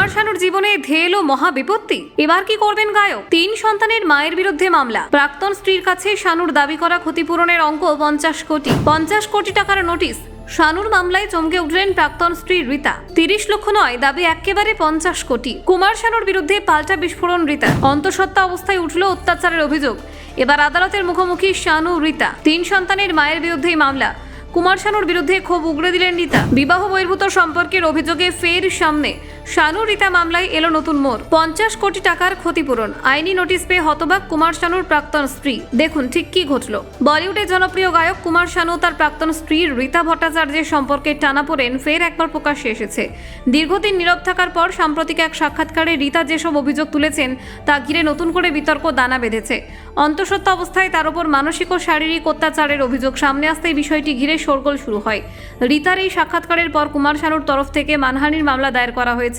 কুমার শানুর জীবনে ধেয়ে এলো মহাবিপত্তি। এবার কি করবেন গায়ক? 3 সন্তানের মায়ের বিরুদ্ধে মামলা। প্রাক্তন স্ত্রীর কাছে শানুর দাবি করা ক্ষতিপূরণের অঙ্ক 50 কোটি টাকার নোটিশ। শানুর মামলায় চমকে উঠলেন প্রাক্তন স্ত্রী রীতা। 30 লক্ষ নয়, দাবি একেবারে 50 কোটি। কুমার শানুর বিরুদ্ধে পাল্টা বিস্ফোরণ রীতা। অন্তঃসত্ত্বা অবস্থায় উঠল অত্যাচারের অভিযোগ। এবার আদালতের মুখোমুখি শানু রীতা। 3 সন্তানের মায়ের বিরুদ্ধেই মামলা। কুমার শানুর বিরুদ্ধে ক্ষোভ উগড়ে দিলেন রীতা। বিবাহ বহির্ভূত সম্পর্কের অভিযোগে ফের সামনে শানু রীতা মামলায় এলো নতুন মোড়। 50 কোটি টাকার ক্ষতিপূরণ। আইনি নোটিশ পেয়ে হতবাক কুমার শানুর প্রাক্তন স্ত্রী। দেখুন ঠিক কি ঘটল। বলিউডের জনপ্রিয় গায়ক কুমার শানু তার প্রাক্তন স্ত্রী রীতা ভট্টাচার্যের সম্পর্কে টানাপোড়েন ফের একবার প্রকাশ্যে এসেছে। দীর্ঘদিন নীরব থাকার পর সাম্প্রতিক এক সাক্ষাৎকারে রীতা যেসব অভিযোগ তুলেছেন তা ঘিরে নতুন করে বিতর্ক দানা বেঁধেছে। অন্তঃসত্ত্বা অবস্থায় তার উপর মানসিক ও শারীরিক অত্যাচারের অভিযোগ সামনে আসতেই বিষয়টি ঘিরে শোরগোল শুরু হয়। রীতার এই সাক্ষাৎকারের পর কুমার শানুর তরফ থেকে মানহানির মামলা দায়ের করা হয়েছে।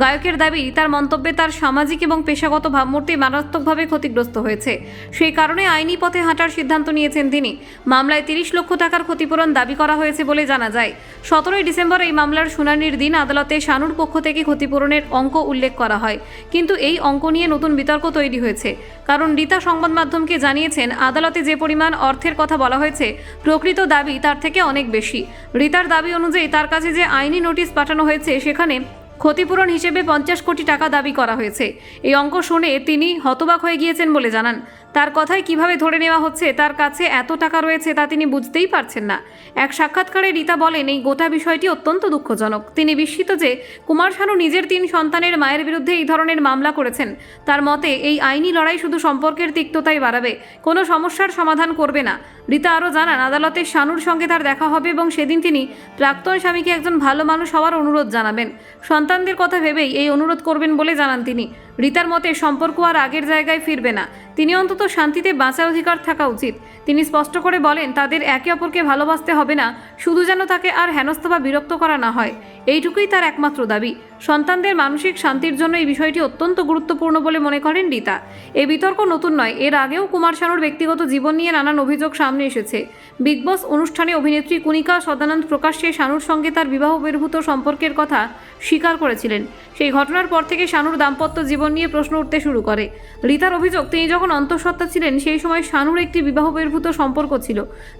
গায়কের দাবি, রীতার মন্তব্যে তার সামাজিক এবং পেশাগত ভাবমূর্তি মারাত্মকভাবে ক্ষতিগ্রস্ত হয়েছে। সেই কারণে আইনি পথে হাঁটার সিদ্ধান্ত নিয়েছেন তিনি। মামলায় 30 লক্ষ টাকার ক্ষতিপূরণ দাবি করা হয়েছে বলে জানা যায়। 17 ডিসেম্বর এই মামলার শুনানির দিন আদালতে শানুর পক্ষ থেকে ক্ষতিপূরণের অঙ্ক উল্লেখ করা হয়। কিন্তু এই অঙ্ক নিয়ে নতুন বিতর্ক তৈরি হয়েছে। কারণ রীতা সংবাদ মাধ্যমকে জানিয়েছেন, আদালতে যে পরিমাণ অর্থের কথা বলা হয়েছে প্রকৃত দাবি তার থেকে অনেক বেশি। রীতার দাবি অনুযায়ী তার কাছে যে আইনি নোটিশ পাঠানো হয়েছে সেখানে ক্ষতিপূরণ হিসেবে 50 কোটি টাকা দাবি করা হয়েছে। এই অঙ্ক শুনে তিনি হতবাক হয়ে গিয়েছেন বলে জানান। তার কথায় কিভাবে ধরে নেওয়া হচ্ছে তার কাছে এত টাকা রয়েছে তা তিনি বুঝতেই পারছেন না। এক সাক্ষাৎকারে রীতা বলেন, এই গোটা বিষয়টি অত্যন্ত দুঃখজনক। তিনি বিস্মিত যে কুমার শানু নিজের 3 সন্তানের মায়ের বিরুদ্ধে এই ধরনের মামলা করেছেন। তার মতে এই আইনি লড়াই শুধু সম্পর্কের তিক্ততাই বাড়াবে, কোনো সমস্যার সমাধান করবে না। রীতা আরও জানান, আদালতে শানুর সঙ্গে তার দেখা হবে এবং সেদিন তিনি প্রাক্তন স্বামীকে একজন ভালো মানুষ হওয়ার অনুরোধ জানাবেন। সন্তানদের কথা ভেবেই এই অনুরোধ করবেন বলে জানান তিনি। রীতার মতে সম্পর্ক আর আগের জায়গায় ফিরবে না। তিনি অন্তত শান্তিতে বাঁচার অধিকার থাকা উচিত। তিনি স্পষ্ট করে বলেন, তাদের একে অপরকে ভালোবাসতে হবে না, শুধু যেন তাকে আর হেনস্থা বা বিরক্ত করা না হয়। এইটুকুই তার একমাত্র দাবি। সন্তানদের মানসিক শান্তির জন্য এই বিষয়টি অত্যন্ত গুরুত্বপূর্ণ বলে মনে করেন রীতা। এই বিতর্ক নতুন নয়। এর আগেও কুমার শানুর ব্যক্তিগত জীবন নিয়ে নানান অভিযোগ সামনে এসেছে। বিগ বস অনুষ্ঠানে অভিনেত্রী কণিকা সদানন্দ প্রকাশ্যে শানুর সঙ্গে তার বিবাহ বহির্ভূত সম্পর্কের কথা স্বীকার করেছিলেন। সেই ঘটনার পর থেকে শানুর দাম্পত্য জীবন নিয়ে প্রশ্ন উঠতে শুরু করে। রীতার অভিযোগ, তিনি যখন অন্তঃসত্ত্বা ছিলেন সেই সময় শানুর একটি বিবাহ বহির্ভূত সম্পর্ক ছিল,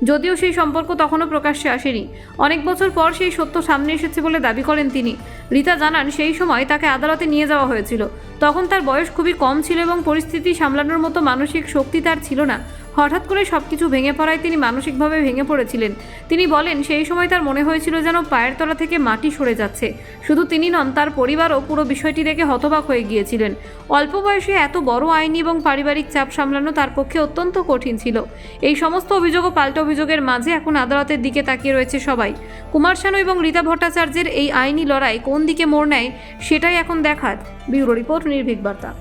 যদিও সেই সম্পর্ক তখনও প্রকাশ্যে আসেনি। অনেক বছর পর সেই সত্য সামনে এসেছে বলে দাবি করেন তিনি। রীতা জানান, সেই সময় তাকে আদালতে নিয়ে যাওয়া হয়েছিল। তখন তার বয়স খুবই কম ছিল এবং পরিস্থিতি সামলানোর মতো মানসিক শক্তি তার ছিল না। হঠাৎ করে সবকিছু ভেঙে পড়ায় তিনি মানসিকভাবে ভেঙে পড়েছিলেন। তিনি বলেন, সেই সময় তার মনে হয়েছিল যেন পায়ের তলা থেকে মাটি সরে যাচ্ছে। শুধু তিনি নন, তার পরিবারও পুরো বিষয়টি দেখে হতবাক হয়ে গিয়েছিলেন। অল্প বয়সে এত বড় আইনি এবং পারিবারিক চাপ সামলানো তার পক্ষে অত্যন্ত কঠিন ছিল। এই সমস্ত অভিযোগ ও পাল্টা অভিযোগের মাঝে এখন আদালতের দিকে তাকিয়ে রয়েছে সবাই। কুমার শানু এবং রীতা ভট্টাচার্যের এই আইনি লড়াই কোন দিকে মোড় নেয় সেটাই এখন দেখার। ব্যুরো রিপোর্ট, নির্ভীক বার্তা।